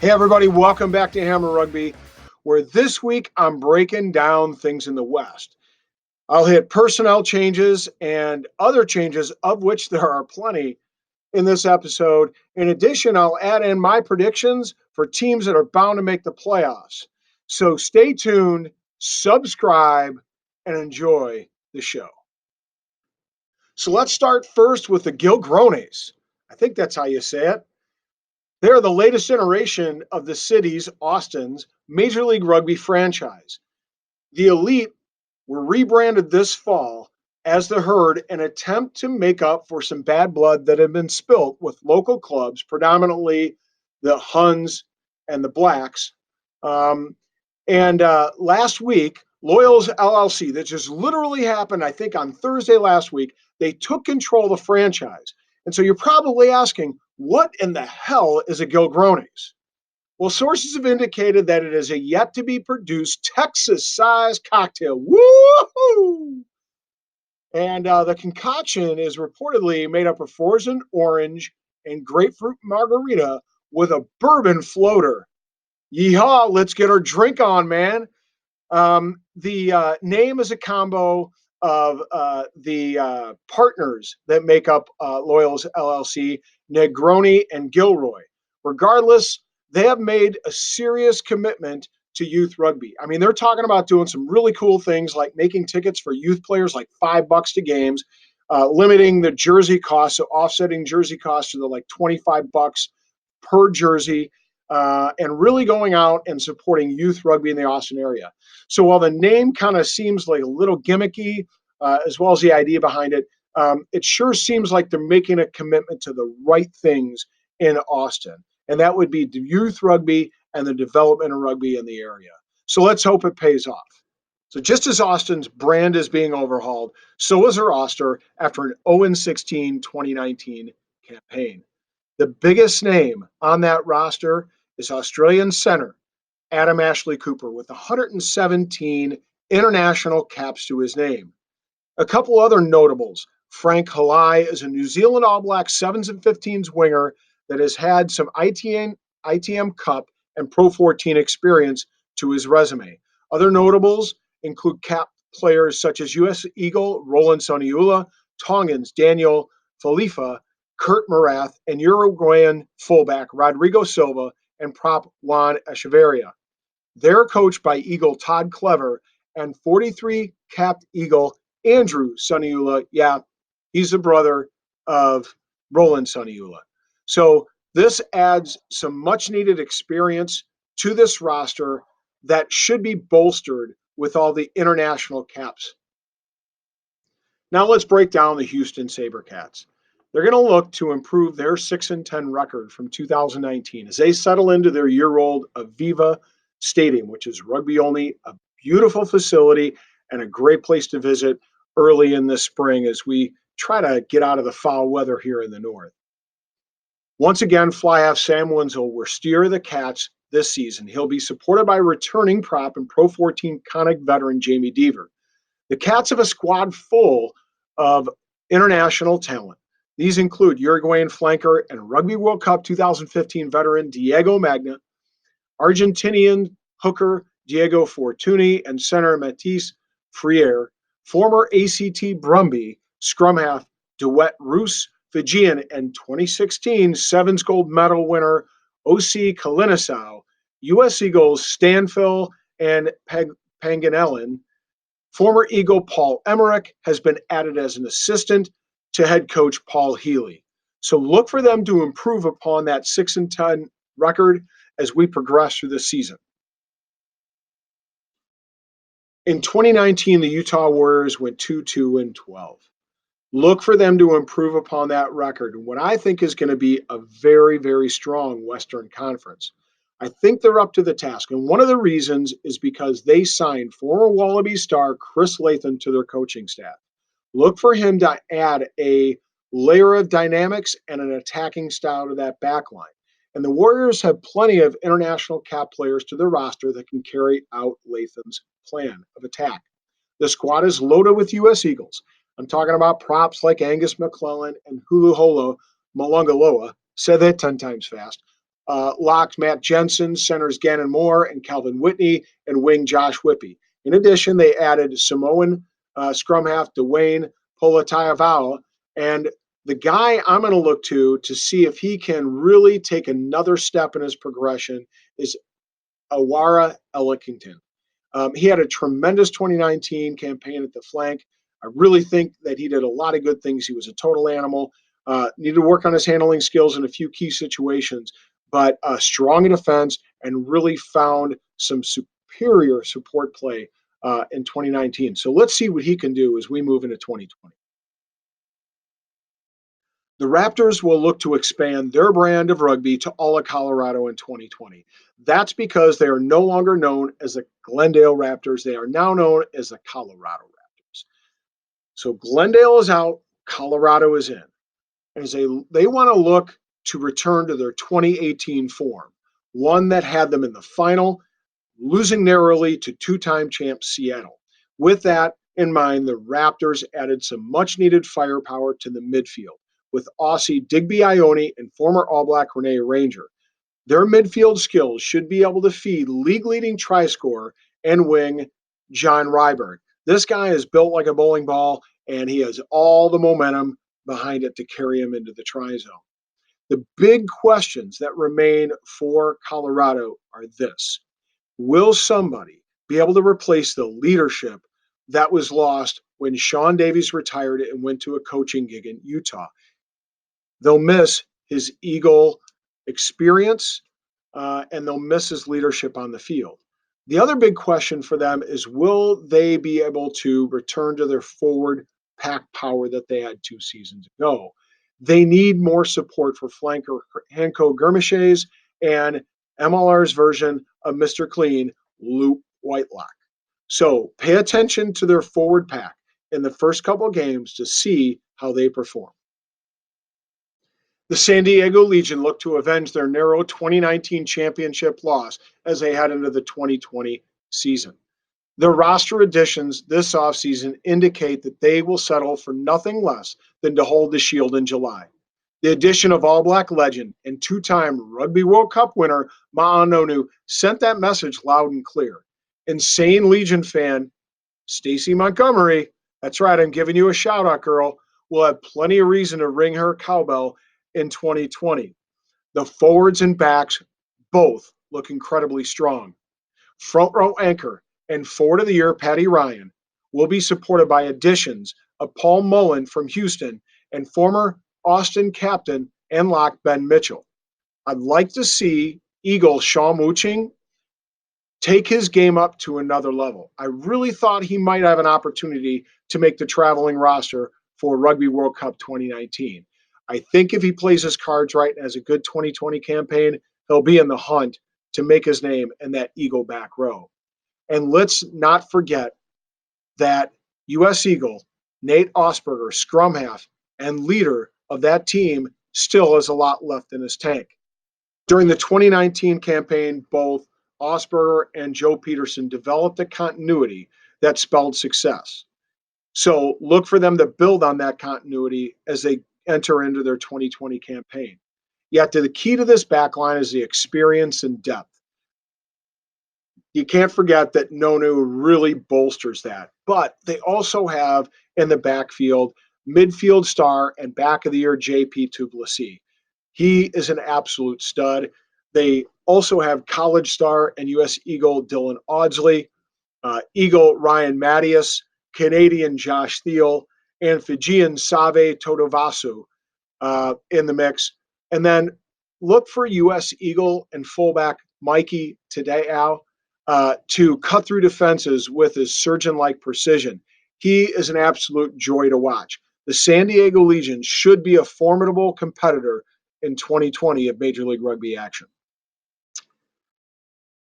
Hey, everybody, welcome back to Hammer Rugby, where this week I'm breaking down things in the West. I'll hit personnel changes and other changes, of which there are plenty in this episode. In addition, I'll add in my predictions for teams that are bound to make the playoffs. So stay tuned, subscribe, and enjoy the show. So let's start first with the Gilgrones. I think that's how you say it. They are the latest iteration of the city's, Austin's, Major League Rugby franchise. The Elite were rebranded this fall as the Herd, an attempt to make up for some bad blood that had been spilt with local clubs, predominantly the Huns and the Blacks. Last week, Loyals LLC, that just literally happened, I think, on Thursday last week, they took control of the franchise. And so you're probably asking, what in the hell is a Gilgrones? Well, sources have indicated that it is a yet to be produced Texas-sized cocktail. Woohoo! And the concoction is reportedly made up of frozen orange and grapefruit margarita with a bourbon floater. Yeehaw, let's get our drink on, man. The name is a combo of the partners that make up Loyals LLC, Negroni and Gilroy. Regardless, they have made a serious commitment to youth rugby. I mean, they're talking about doing some really cool things like making tickets for youth players like $5 to games, limiting the jersey cost, so offsetting jersey costs to the like $25 per jersey, and really going out and supporting youth rugby in the Austin area. So while the name kind of seems like a little gimmicky, as well as the idea behind it, it sure seems like they're making a commitment to the right things in Austin. And that would be youth rugby and the development of rugby in the area. So let's hope it pays off. So just as Austin's brand is being overhauled, so is her roster after an 0-16 2019 campaign. The biggest name on that roster is Australian center Adam Ashley Cooper with 117 international caps to his name. A couple other notables. Frank Halai is a New Zealand All Blacks 7s and 15s winger that has had some ITM Cup and Pro 14 experience to his resume. Other notables include cap players such as U.S. Eagle Roland Soniula, Tongans Daniel Falifa, Kurt Marath, and Uruguayan fullback Rodrigo Silva and prop Juan Echeverria. They're coached by Eagle Todd Clever and 43 capped Eagle Andrew Soniula. Yeah, he's the brother of Roland Soniula. So this adds some much needed experience to this roster that should be bolstered with all the international caps. Now let's break down the Houston SaberCats. They're going to look to improve their 6-10 record from 2019 as they settle into their year-old Aviva Stadium, which is rugby only, a beautiful facility and a great place to visit early in the spring as we try to get out of the foul weather here in the north. Once again, fly half Sam Wenzel will steer the Cats this season. He'll be supported by returning prop and Pro 14 Conic veteran Jamie Deaver. The Cats have a squad full of international talent. These include Uruguayan flanker and Rugby World Cup 2015 veteran Diego Magna, Argentinian hooker Diego Fortuny, and center Matisse Freire, former ACT Brumby scrum half DeWet Roos, Fijian, and 2016 Sevens gold medal winner O.C. Kalinisau, U.S. Eagles Stanfill and Panganellan. Former Eagle Paul Emmerich has been added as an assistant to head coach Paul Healy. So look for them to improve upon that 6-10 record as we progress through the season. In 2019, the Utah Warriors went 2-12. Look for them to improve upon that record, what I think is going to be a very, very strong Western Conference. I think they're up to the task. And one of the reasons is because they signed former Wallaby star Chris Latham to their coaching staff. Look for him to add a layer of dynamics and an attacking style to that back line. And the Warriors have plenty of international cap players to their roster that can carry out Latham's plan of attack. The squad is loaded with U.S. Eagles. I'm talking about props like Angus McClellan and Hulu Holo Malungaloa. Said that 10 times fast. locks Matt Jensen, centers Gannon Moore and Calvin Whitney, and wing Josh Whippy. In addition, they added Samoan scrum half Dwayne Polatayavala, and the guy I'm going to look to see if he can really take another step in his progression is Awara Ellington. He had a tremendous 2019 campaign at the flank. I really think that he did a lot of good things. He was a total animal. Needed to work on his handling skills in a few key situations, but strong in defense and really found some superior support play in 2019. So let's see what he can do as we move into 2020. The Raptors will look to expand their brand of rugby to all of Colorado in 2020. That's because they are no longer known as the Glendale Raptors. They are now known as the Colorado Raptors. So Glendale is out, Colorado is in. As they want to look to return to their 2018 form, one that had them in the final, losing narrowly to two-time champ Seattle. With that in mind, the Raptors added some much-needed firepower to the midfield with Aussie Digby Ione and former All Black Renee Ranger. Their midfield skills should be able to feed league-leading try scorer and wing John Ryberg. This guy is built like a bowling ball, and he has all the momentum behind it to carry him into the try zone. The big questions that remain for Colorado are this. Will somebody be able to replace the leadership that was lost when Sean Davies retired and went to a coaching gig in Utah? They'll miss his Eagle experience, and they'll miss his leadership on the field. The other big question for them is, will they be able to return to their forward pack power that they had 2 seasons ago? They need more support for flanker Hanko Germishes and MLR's version of Mr. Clean, Luke Whitelock. So pay attention to their forward pack in the first couple of games to see how they perform. The San Diego Legion looked to avenge their narrow 2019 championship loss as they head into the 2020 season. Their roster additions this offseason indicate that they will settle for nothing less than to hold the Shield in July. The addition of All Black legend and 2-time Rugby World Cup winner Ma'anonu sent that message loud and clear. Insane Legion fan Stacey Montgomery, that's right, I'm giving you a shout out, girl, will have plenty of reason to ring her cowbell in 2020. The forwards and backs both look incredibly strong. Front row anchor and forward of the year Patty Ryan will be supported by additions of Paul Mullen from Houston and former Austin captain and lock Ben Mitchell. I'd like to see Eagle Sean Wuching take his game up to another level. I really thought he might have an opportunity to make the traveling roster for Rugby World Cup 2019. I think if he plays his cards right and has a good 2020 campaign, he'll be in the hunt to make his name in that Eagle back row. And let's not forget that U.S. Eagle, Nate Osberger, scrum half and leader of that team, still has a lot left in his tank. During the 2019 campaign, both Osberger and Joe Peterson developed a continuity that spelled success. So look for them to build on that continuity as they enter into their 2020 campaign. Yet the key to this backline is the experience and depth. You can't forget that Nonu really bolsters that. But they also have in the backfield midfield star and back of the year JP Duplessis. He is an absolute stud. They also have college star and U.S. Eagle Dylan Audsley, Eagle Ryan Mattias, Canadian Josh Thiel, and Fijian Save Todovasu in the mix. And then look for U.S. Eagle and fullback Mikey Tadeo to cut through defenses with his surgeon-like precision. He is an absolute joy to watch. The San Diego Legion should be a formidable competitor in 2020 of Major League Rugby action.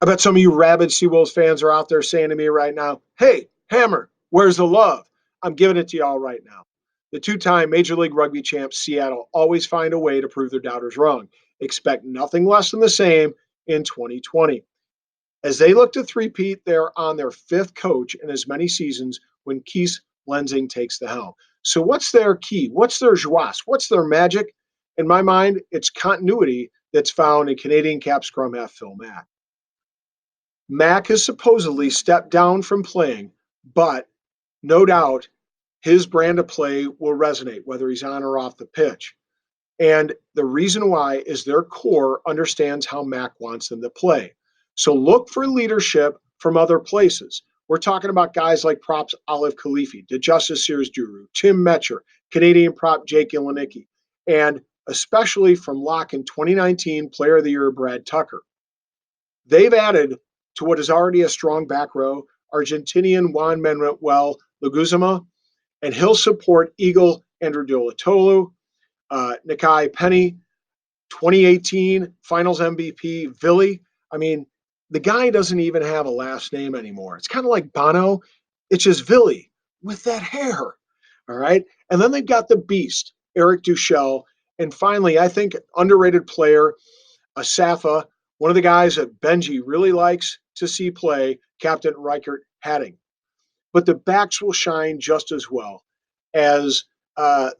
I bet some of you rabid Seawolves fans are out there saying to me right now, hey, Hammer, where's the love? I'm giving it to y'all right now. The 2-time Major League Rugby champs Seattle always find a way to prove their doubters wrong. Expect nothing less than the same in 2020. As they look to three-peat, they're on their 5th coach in as many seasons when Keith Lensing takes the helm. So what's their key? What's their joie? What's their magic? In my mind, it's continuity that's found in Canadian cap scrum half Phil Mack. Mack has supposedly stepped down from playing, but no doubt his brand of play will resonate, whether he's on or off the pitch. And the reason why is their core understands how Mack wants them to play. So look for leadership from other places. We're talking about guys like props Olive Khalifi, DeJustice Sears-Duru, Tim Metcher, Canadian prop Jake Ilinicki, and especially from Lock in 2019 Player of the Year Brad Tucker. They've added to what is already a strong back row Argentinian Juan Manuel Laguzama, and he'll support Eagle Andrew Dolatolu, Nikai Penny, 2018 Finals MVP, Villy. I mean, the guy doesn't even have a last name anymore. It's kind of like Bono. It's just Villy with that hair. All right. And then they've got the beast, Eric Duchel. And finally, I think underrated player, Safa, one of the guys that Benji really likes to see play, Captain Reichert Hadding. But the backs will shine just as well as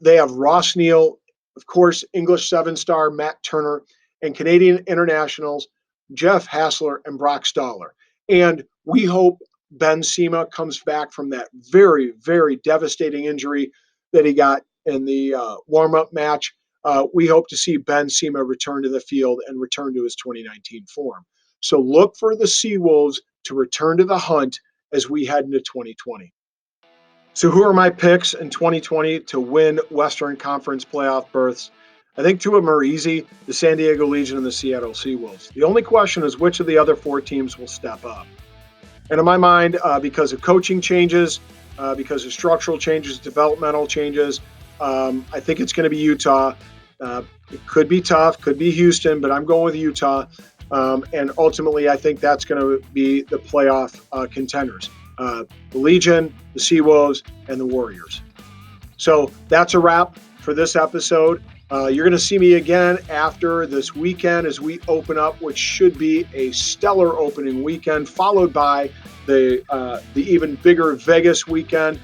they have Ross Neal, of course, English 7-star Matt Turner, and Canadian internationals Jeff Hassler and Brock Stoller. And we hope Ben Sema comes back from that very, very devastating injury that he got in the warm-up match. We hope to see Ben Sema return to the field and return to his 2019 form. So look for the Seawolves to return to the hunt as we head into 2020. So who are my picks in 2020 to win Western Conference playoff berths? I think two of them are easy, the San Diego Legion and the Seattle Seawolves. The only question is which of the other four teams will step up. And in my mind, because of coaching changes, because of structural changes, developmental changes, I think it's going to be Utah. It could be tough, could be Houston, but I'm going with Utah. And ultimately, I think that's going to be the playoff contenders. The Legion, the Seawolves, and the Warriors. So that's a wrap for this episode. You're going to see me again after this weekend as we open up, which should be a stellar opening weekend, followed by the even bigger Vegas weekend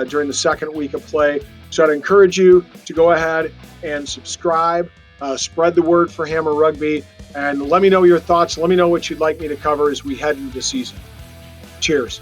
during the second week of play. So I'd encourage you to go ahead and subscribe, spread the word for Hammer Rugby, and let me know your thoughts. Let me know what you'd like me to cover as we head into the season. Cheers.